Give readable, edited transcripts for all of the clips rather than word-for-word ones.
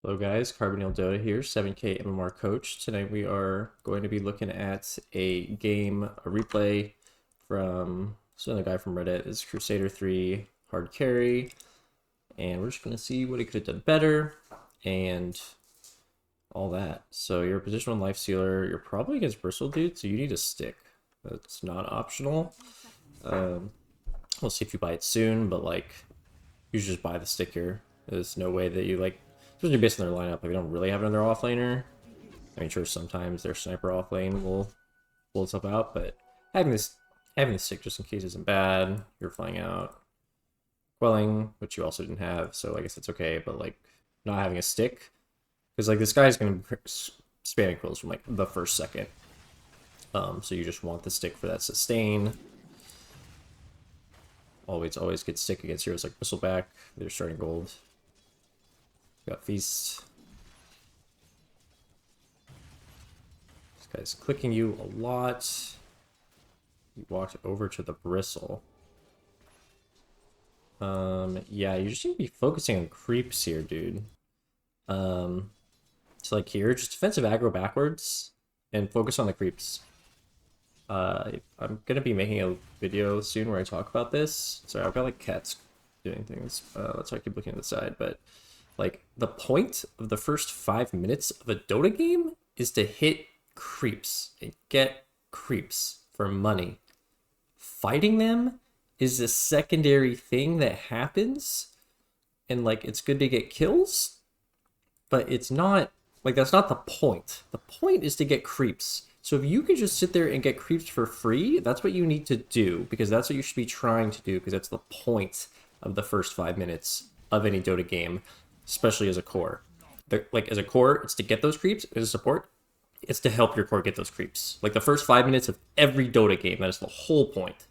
Hello guys, Carbonyl Dota here, 7K MMR coach. Tonight we are going to be looking at a game, a replay from another guy from Reddit. It's Crusader 3 hard carry, and we're just going to see what he could have done better and all that. So you're a position 1 Lifestealer, you're probably against Bristle dude, so you need a stick. That's not optional. We'll see if you buy it soon, but like, you should just buy the stick here. There's no way that you especially based on their lineup, like they don't really have another offlaner. I mean, sure, sometimes their sniper offlane will pull itself out, but having this stick just in case isn't bad. You're flying out quelling, which you also didn't have, so I guess it's okay. But like not having a stick, because like this guy's gonna be spamming quills from like the first second. So you just want the stick for that sustain. Always get stick against heroes like Bristleback. They're starting gold. Got Feast. This guy's clicking you a lot. You walked over to the Bristle. Yeah, you just need to be focusing on creeps here, dude. So like here, just defensive aggro backwards and focus on the creeps. I'm gonna be making a video soon where I talk about this. Sorry, I've got like cats doing things. That's why I keep looking at the side, but like, the point of the first 5 minutes of a Dota game is to hit creeps and get creeps for money. Fighting them is a secondary thing that happens, and like, it's good to get kills, but it's not, like, that's not the point. The point is to get creeps. So if you can just sit there and get creeps for free, that's what you need to do, because that's what you should be trying to do, because that's the point of the first 5 minutes of any Dota game. Especially as a core. Like, as a core, it's to get those creeps. As a support, it's to help your core get those creeps. Like, the first 5 minutes of every Dota game, that is the whole point.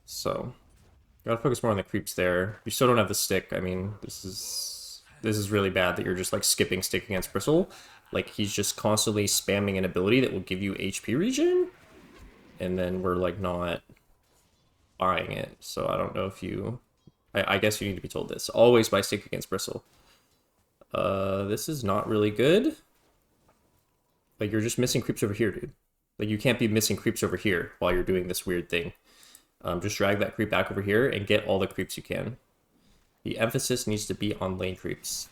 So, gotta focus more on the creeps there. You still don't have the stick. I mean, this is really bad that you're just, like, skipping stick against Bristle. Like, he's just constantly spamming an ability that will give you HP regen. And then we're, like, not buying it. So I don't know if you... I guess you need to be told this. Always buy stick against Bristle. This is not really good. Like, you're just missing creeps over here, dude. Like, you can't be missing creeps over here while you're doing this weird thing. Just drag that creep back over here and get all the creeps you can. The emphasis needs to be on lane creeps.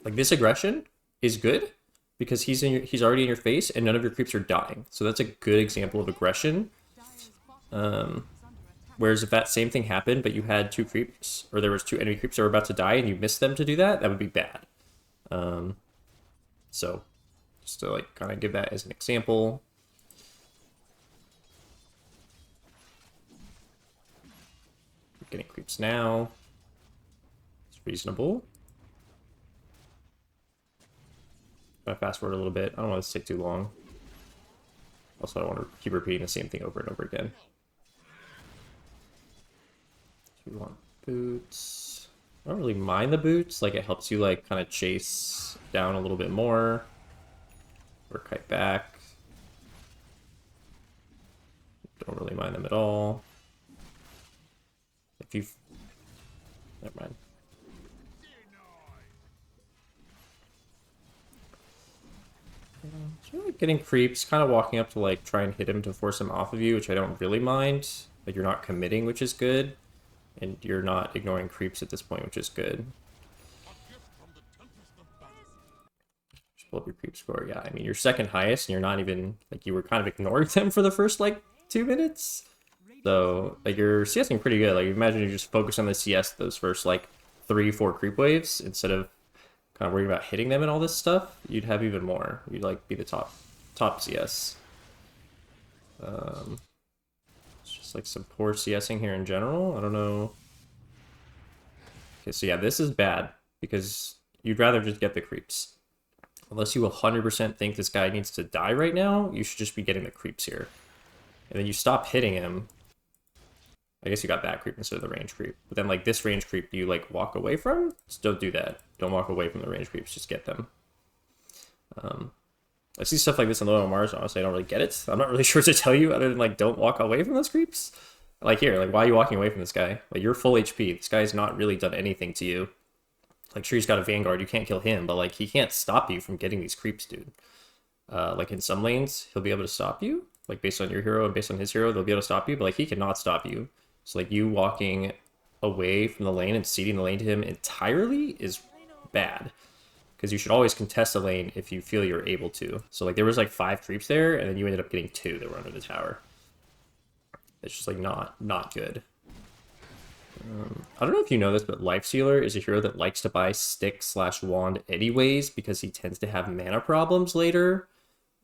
Like, this aggression is good because he's already in your face and none of your creeps are dying. So that's a good example of aggression. Whereas if that same thing happened, but you had 2 creeps, or there was 2 enemy creeps that were about to die and you missed them to do that, that would be bad. So, just to like kind of give that as an example. Getting creeps now. It's reasonable. If I fast forward a little bit, I don't want this to take too long. Also, I don't want to keep repeating the same thing over and over again. We want boots. I don't really mind the boots. Like, it helps you like kind of chase down a little bit more. Or kite back. Don't really mind them at all. If you... Never mind. So like getting creeps, kind of walking up to like try and hit him to force him off of you, which I don't really mind. Like, you're not committing, which is good. And you're not ignoring creeps at this point, which is good. Just pull up your creep score. Yeah, I mean, you're second highest, and you're not even, like, you were kind of ignoring them for the first, like, 2 minutes. So, like, you're CSing pretty good. Like, imagine you just focus on the CS those first, like, 3-4 creep waves, instead of kind of worrying about hitting them and all this stuff. You'd have even more. You'd, like, be the top CS. Just like some poor CSing here in general. I don't know. Okay, so yeah, this is bad because you'd rather just get the creeps. Unless you 100% think this guy needs to die right now, you should just be getting the creeps here. And then you stop hitting him. I guess you got that creep instead of the range creep. But then like this range creep, do you like walk away from? Just don't do that. Don't walk away from the range creeps, just get them. I see stuff like this in Low Mars, honestly I don't really get it. I'm not really sure what to tell you other than like don't walk away from those creeps. Like here, like why are you walking away from this guy? Like you're full HP. This guy's not really done anything to you. Like sure he's got a Vanguard, you can't kill him, but like he can't stop you from getting these creeps, dude. Like in some lanes, he'll be able to stop you. Like based on your hero and based on his hero, they'll be able to stop you, but like he cannot stop you. So like you walking away from the lane and ceding the lane to him entirely is bad. Because you should always contest a lane if you feel you're able to. So like there was like 5 creeps there, and then you ended up getting 2 that were under the tower. It's just like not good. I don't know if you know this, but Lifestealer is a hero that likes to buy stick/wand anyways because he tends to have mana problems later.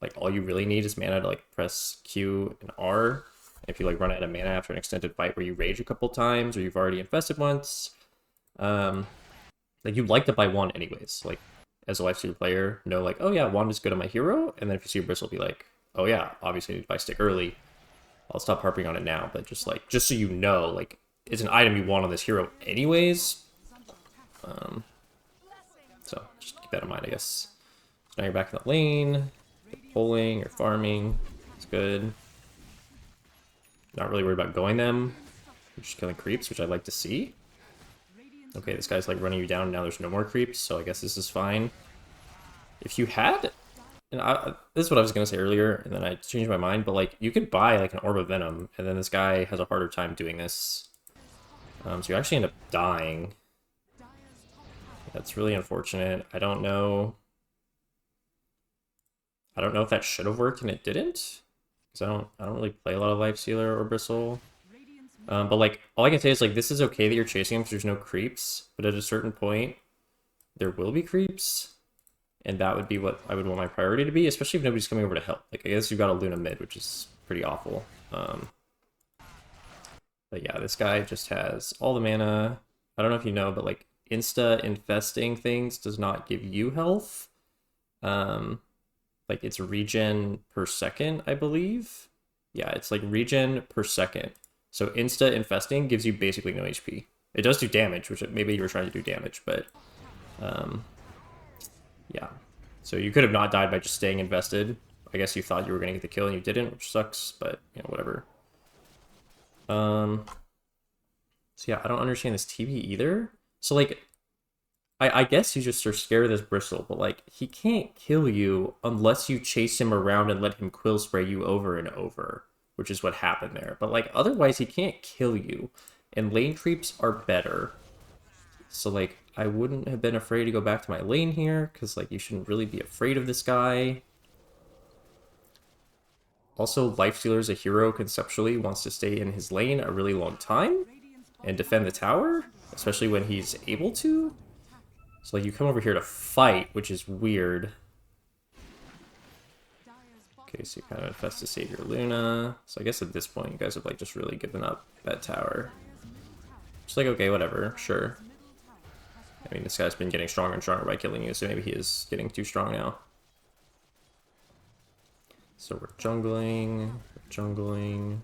Like all you really need is mana to like press Q and R. If you like run out of mana after an extended fight where you rage a couple times or you've already infested once, like you'd like to buy wand anyways. Like as a Lifestealer player, know like, oh yeah, wand is good on my hero, and then if you see a bristle, be like, oh yeah, obviously I need to buy stick early. I'll stop harping on it now, but just so you know, like it's an item you want on this hero anyways. So just keep that in mind, I guess. So now you're back in the lane, you're pulling, you're farming, it's good. Not really worried about going them. You're just killing creeps, which I'd like to see. Okay, this guy's like running you down, now there's no more creeps, so I guess this is fine. If you had... And this is what I was going to say earlier, and then I changed my mind, but like you could buy like an Orb of Venom, and then this guy has a harder time doing this. So you actually end up dying. That's really unfortunate. I don't know if that should have worked and it didn't. Because I don't really play a lot of Lifestealer or Bristle. But like all I can say is like this is okay that you're chasing him because there's no creeps, but at a certain point there will be creeps. And that would be what I would want my priority to be, especially if nobody's coming over to help. Like, I guess you've got a Luna mid, which is pretty awful. But yeah, this guy just has all the mana. I don't know if you know, but like, insta-infesting things does not give you health. Like, it's regen per second, I believe. Yeah, it's like regen per second. So insta-infesting gives you basically no HP. It does do damage, which maybe you were trying to do damage, but... yeah, so you could have not died by just staying invested. I guess you thought you were going to get the kill and you didn't, which sucks, but, you know, whatever. So yeah, I don't understand this TB either. So, like, I guess you just are scared of this Bristle, but, like, he can't kill you unless you chase him around and let him quill spray you over and over, which is what happened there. But, like, otherwise he can't kill you, and lane creeps are better. So, like, I wouldn't have been afraid to go back to my lane here, because, like, you shouldn't really be afraid of this guy. Also, Lifestealer as a hero conceptually wants to stay in his lane a really long time and defend the tower, especially when he's able to. So, like, you come over here to fight, which is weird. Okay, so you kind of infest to save your Luna. So I guess at this point, you guys have, like, just really given up that tower. Just like, okay, whatever, sure. I mean, this guy's been getting stronger and stronger by killing you, so maybe he is getting too strong now. So we're jungling, Putting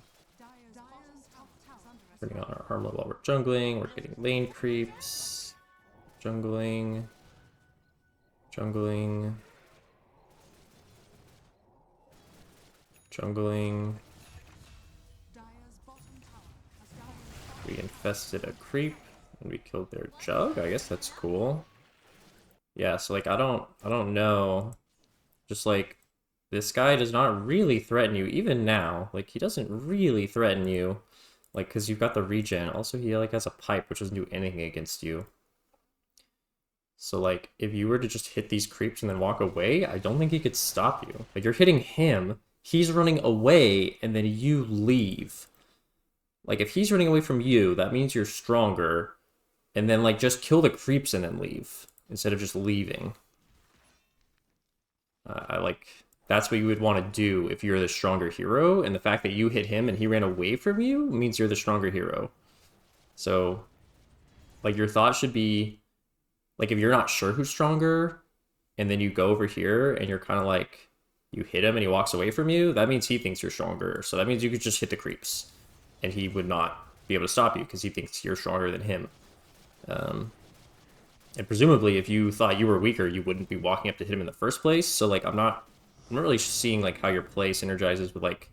on our armor while we're jungling, we're getting lane creeps, jungling. We infested a creep. And we killed their jug? I guess that's cool. Yeah, so like I don't know. Just like this guy does not really threaten you, even now. Like he doesn't really threaten you. Like because you've got the regen. Also he like has a pipe which doesn't do anything against you. So like if you were to just hit these creeps and then walk away, I don't think he could stop you. Like you're hitting him, he's running away, and then you leave. Like if he's running away from you, that means you're stronger. And then, like, just kill the creeps and then leave, instead of just leaving. That's what you would want to do if you're the stronger hero, and the fact that you hit him and he ran away from you means you're the stronger hero. So, like, your thought should be, like, if you're not sure who's stronger, and then you go over here, and you're kind of like, you hit him and he walks away from you, that means he thinks you're stronger. So that means you could just hit the creeps, and he would not be able to stop you, because he thinks you're stronger than him. And presumably if you thought you were weaker, you wouldn't be walking up to hit him in the first place. So like I'm not really seeing like how your play synergizes with like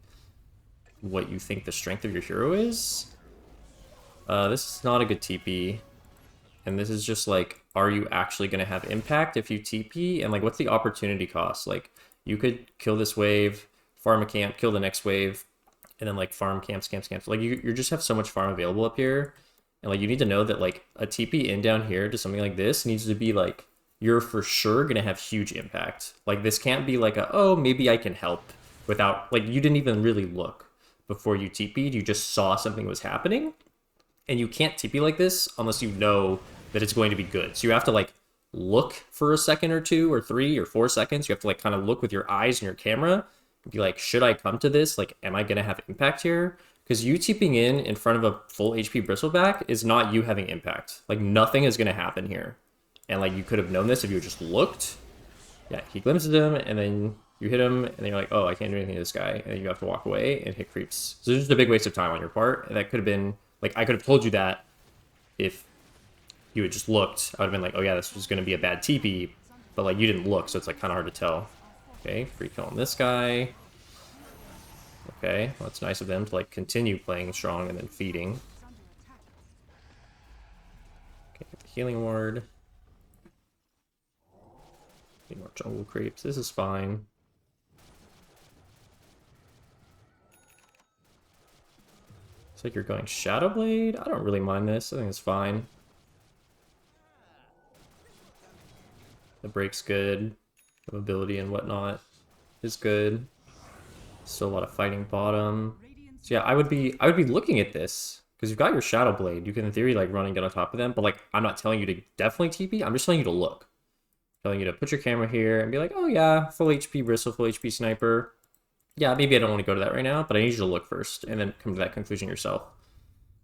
what you think the strength of your hero is. This is not a good TP. And this is just like, are you actually going to have impact if you TP? And like, what's the opportunity cost? Like, you could kill this wave, farm a camp, kill the next wave, and then like farm camps. Like, you just have so much farm available up here. And like, you need to know that like a TP in down here to something like this needs to be like, you're for sure going to have huge impact. Like, this can't be like a, oh, maybe I can help without, like, you didn't even really look before you TP'd. You just saw something was happening. And you can't TP like this unless you know that it's going to be good. So you have to like look for a second or 2 or 3 or 4 seconds. You have to like kind of look with your eyes and your camera and be like, should I come to this? Like, am I going to have impact here? Because you TPing in front of a full HP bristleback is not you having impact. Like, nothing is going to happen here. And like, you could have known this if you just looked. Yeah, he glimpses him and then you hit him and then you're like, oh, I can't do anything to this guy. And then you have to walk away and hit creeps. So it's just a big waste of time on your part. And that could have been, like, I could have told you that if you had just looked. I would have been like, oh yeah, this was going to be a bad TP. But like, you didn't look, so it's like kind of hard to tell. Okay, free kill on this guy. Okay, well, it's nice of them to like continue playing strong and then feeding. Okay, get the healing ward. Need more jungle creeps. This is fine. It's like you're going Shadow Blade. I don't really mind this. I think it's fine. The break's good. The mobility and whatnot is good. Still a lot of fighting bottom. So yeah, I would be looking at this because you've got your Shadow Blade. You can in theory like run and get on top of them, but like I'm not telling you to definitely TP. I'm just telling you to look. I'm telling you to put your camera here and be like, oh yeah, full HP bristle, full HP sniper. Yeah, maybe I don't want to go to that right now, but I need you to look first and then come to that conclusion yourself.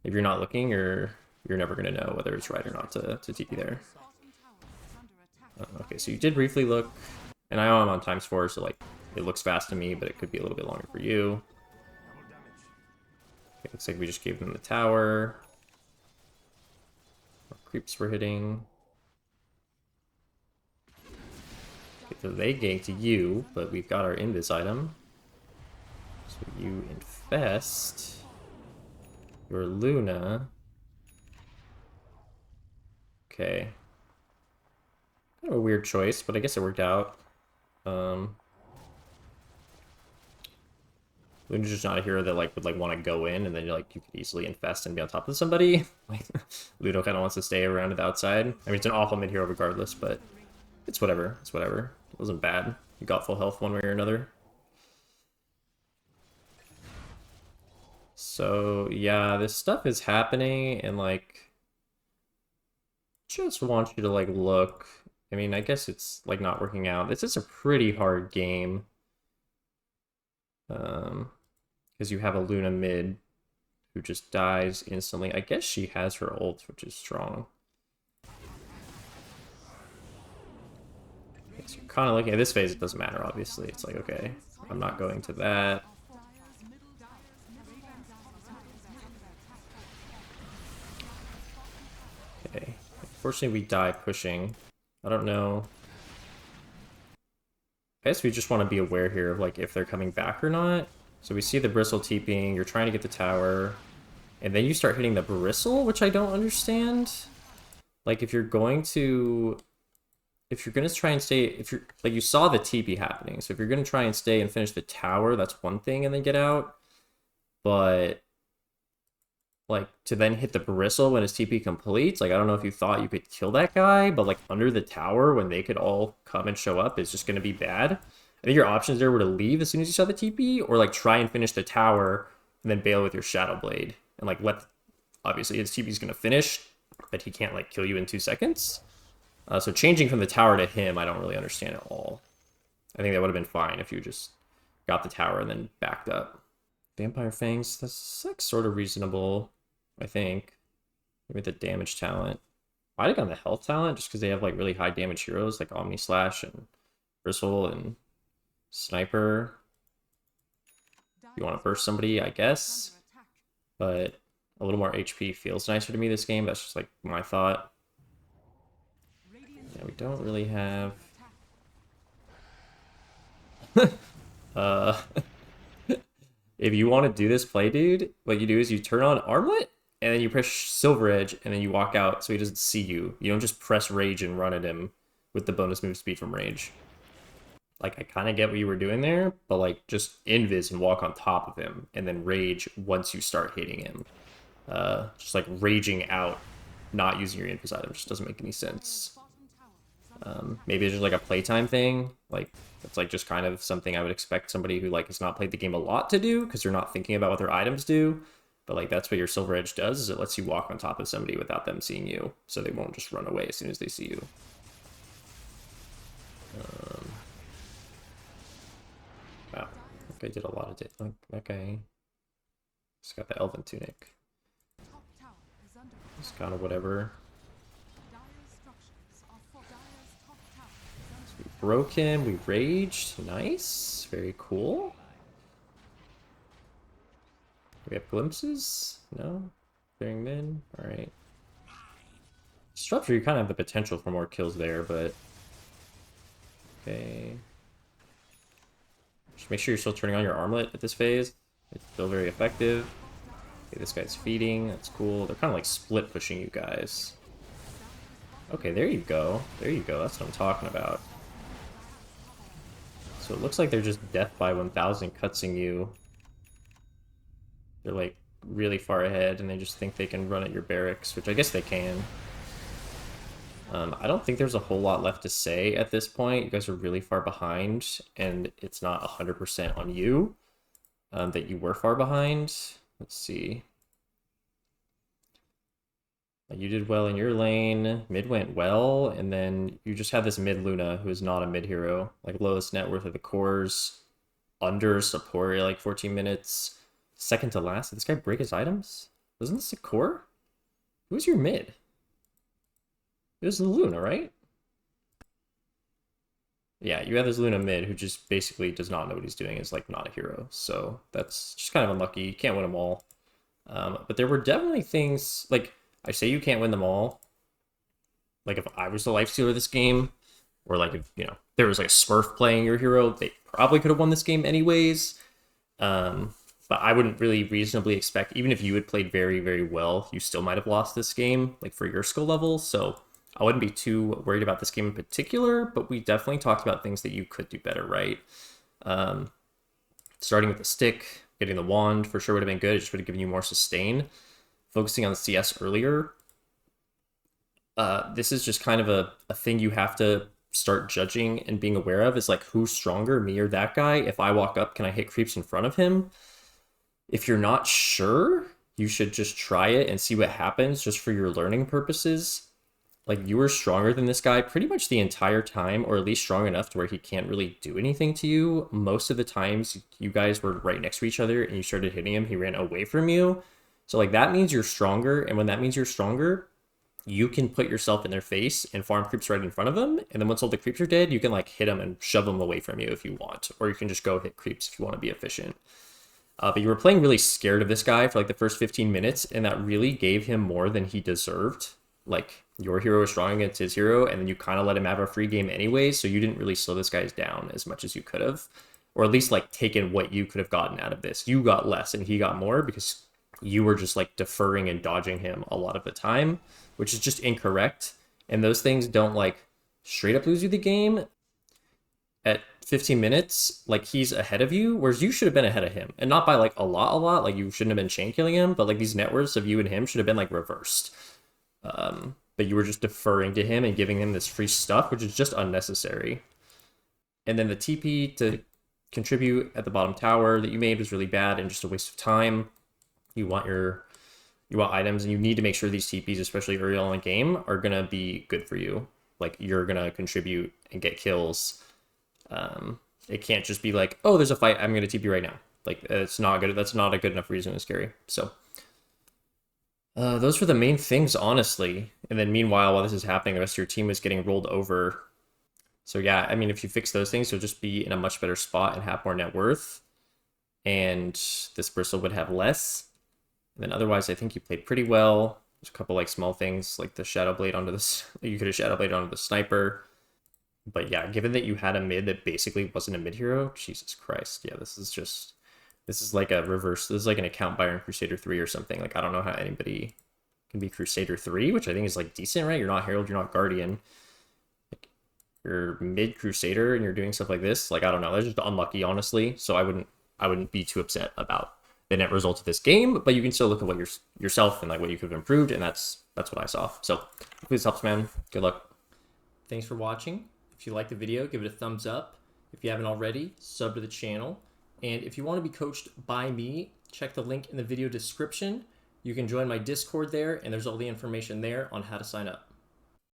If you're not looking, you're never gonna know whether it's right or not to TP there. Okay, so you did briefly look, and I know I'm on ×4, so like it looks fast to me, but it could be a little bit longer for you. Okay, looks like we just gave them the tower. More creeps we're hitting. Okay, so they ganked you, but we've got our invis item. So you infest your Luna. Okay. Kind of a weird choice, but I guess it worked out. Luna's just not a hero that like would like want to go in, and then like you could easily infest and be on top of somebody. Like Ludo kind of wants to stay around to the outside. I mean, it's an awful mid hero regardless, but it's whatever. It's whatever. It wasn't bad. You got full health one way or another. So yeah, this stuff is happening, and like, just want you to like look. I mean, I guess it's like not working out. This is a pretty hard game. Because you have a Luna mid who just dies instantly. I guess she has her ult, which is strong. Okay, so you're kind of looking at this phase, it doesn't matter, obviously. It's like, okay, I'm not going to that. Okay. Unfortunately, we die pushing. I don't know. I guess we just want to be aware here of like if they're coming back or not. So we see the bristle TPing, you're trying to get the tower, and then you start hitting the bristle, which I don't understand. Like if you're going to try and stay, if you're like you saw the TP happening, so if you're gonna try and stay and finish the tower, that's one thing and then get out. But like to then hit the bristle when his TP completes, like I don't know if you thought you could kill that guy, but like under the tower when they could all come and show up is just gonna be bad. I think your options there were to leave as soon as you saw the TP, or like try and finish the tower and then bail with your Shadow Blade and like let, obviously his TP is gonna finish, but he can't like kill you in 2 seconds. So changing from the tower to him, I don't really understand at all. I think that would have been fine if you just got the tower and then backed up. Vampire Fangs, that's like sort of reasonable, I think. Maybe the damage talent. Might have gone the health talent just because they have like really high damage heroes like Omni Slash and Bristle and Sniper. You want to burst somebody, I guess. But a little more HP feels nicer to me this game. That's just like my thought. Yeah, we don't really have... if you want to do this play, dude, what you do is you turn on Armlet, and then you press Silver Edge, and then you walk out so he doesn't see you. You don't just press Rage and run at him with the bonus move speed from Rage. Like, I kind of get what you were doing there, but, like, just invis and walk on top of him, and then Rage once you start hitting him. Just, like, raging out, not using your invis item just doesn't make any sense. Maybe it's just, like, a playtime thing. Like, it's, like, just kind of something I would expect somebody who, like, has not played the game a lot to do, because they're not thinking about what their items do. But, like, that's what your Silver Edge does, is it lets you walk on top of somebody without them seeing you, so they won't just run away as soon as they see you. Wow, that guy did a lot of it. Like, that guy just got the Elven Tunic. It's kind of whatever. So we broke him, we raged. Nice, very cool. Do we have glimpses? No? Clearing mid? Alright. Disruptor, you kind of have the potential for more kills there, but... Okay. Just make sure you're still turning on your armlet at this phase. It's still very effective. Okay, this guy's feeding. That's cool. They're kind of like split pushing you guys. Okay, there you go. There you go. That's what I'm talking about. So it looks like they're just death by 1000 cutsing you. They're like really far ahead and they just think they can run at your barracks, which I guess they can. I don't think there's a whole lot left to say at this point. You guys are really far behind, and it's not 100% on you that you were far behind. Let's see. You did well in your lane. Mid went well, and then you just have this mid Luna who is not a mid hero. Like, lowest net worth of the cores, under support, like 14 minutes. Second to last. Did this guy break his items? Wasn't this a core? Who's your mid? It was the Luna, right? Yeah, you have this Luna mid who just basically does not know what he's doing, is like not a hero. So that's just kind of unlucky. You can't win them all. But there were definitely things, like, I say you can't win them all. Like, if I was the Lifestealer of this game, or like if, you know, there was like a Smurf playing your hero, they probably could have won this game anyways. But I wouldn't really reasonably expect, even if you had played very, very well, you still might have lost this game, like for your skill level. So I wouldn't be too worried about this game in particular, but we definitely talked about things that you could do better, right? Starting with the stick, getting the wand for sure would have been good. It just would have given you more sustain. Focusing on the CS earlier. This is just kind of a thing you have to start judging and being aware of, is like, who's stronger, me or that guy? If I walk up, can I hit creeps in front of him? If you're not sure, you should just try it and see what happens, just for your learning purposes. Like, you were stronger than this guy pretty much the entire time, or at least strong enough to where he can't really do anything to you. Most of the times you guys were right next to each other and you started hitting him, he ran away from you. So, like, that means you're stronger, and when that means you're stronger, you can put yourself in their face and farm creeps right in front of them, and then once all the creeps are dead, you can, like, hit them and shove them away from you if you want, or you can just go hit creeps if you want to be efficient. But you were playing really scared of this guy for, like, the first 15 minutes, and that really gave him more than he deserved. Like, your hero was strong against his hero, and then you kind of let him have a free game anyway, so you didn't really slow this guy down as much as you could have. Or at least, like, taken what you could have gotten out of this. You got less, and he got more, because you were just, like, deferring and dodging him a lot of the time, which is just incorrect. And those things don't, like, straight up lose you the game. At 15 minutes, like, he's ahead of you, whereas you should have been ahead of him. And not by, like, a lot. Like, you shouldn't have been chain killing him, but, like, these net worths of you and him should have been, like, reversed. But you were just deferring to him and giving him this free stuff, which is just unnecessary. And then the TP to contribute at the bottom tower that you made was really bad and just a waste of time. You want items, and you need to make sure these TPs, especially early on in the game, are gonna be good for you. Like, you're gonna contribute and get kills. It can't just be like, oh, there's a fight, I'm gonna TP right now. Like, it's not good. That's not a good enough reason to scary. So those were the main things, honestly. And then meanwhile, while this is happening, the rest of your team is getting rolled over. So yeah, I mean, if you fix those things, you'll just be in a much better spot and have more net worth. And this bristle would have less. And then otherwise, I think you played pretty well. There's a couple, like, small things, like the Shadow Blade onto this. You could have Shadow Blade onto the sniper. But yeah, given that you had a mid that basically wasn't a mid hero, Jesus Christ. Yeah, this is just This is like a reverse. This is like an account buyer in Crusader 3 or something. Like, I don't know how anybody can be Crusader 3, which I think is like decent, right? You're not Herald, you're not Guardian. Like, you're mid Crusader and you're doing stuff like this. Like, I don't know. That's just unlucky, honestly. So I wouldn't be too upset about the net result of this game, but you can still look at what yourself and like what you could have improved, and that's what I saw. So hopefully this helps, man. Good luck. Thanks for watching. If you liked the video, give it a thumbs up. If you haven't already, sub to the channel. And if you want to be coached by me, check the link in the video description. You can join my Discord there, and there's all the information there on how to sign up.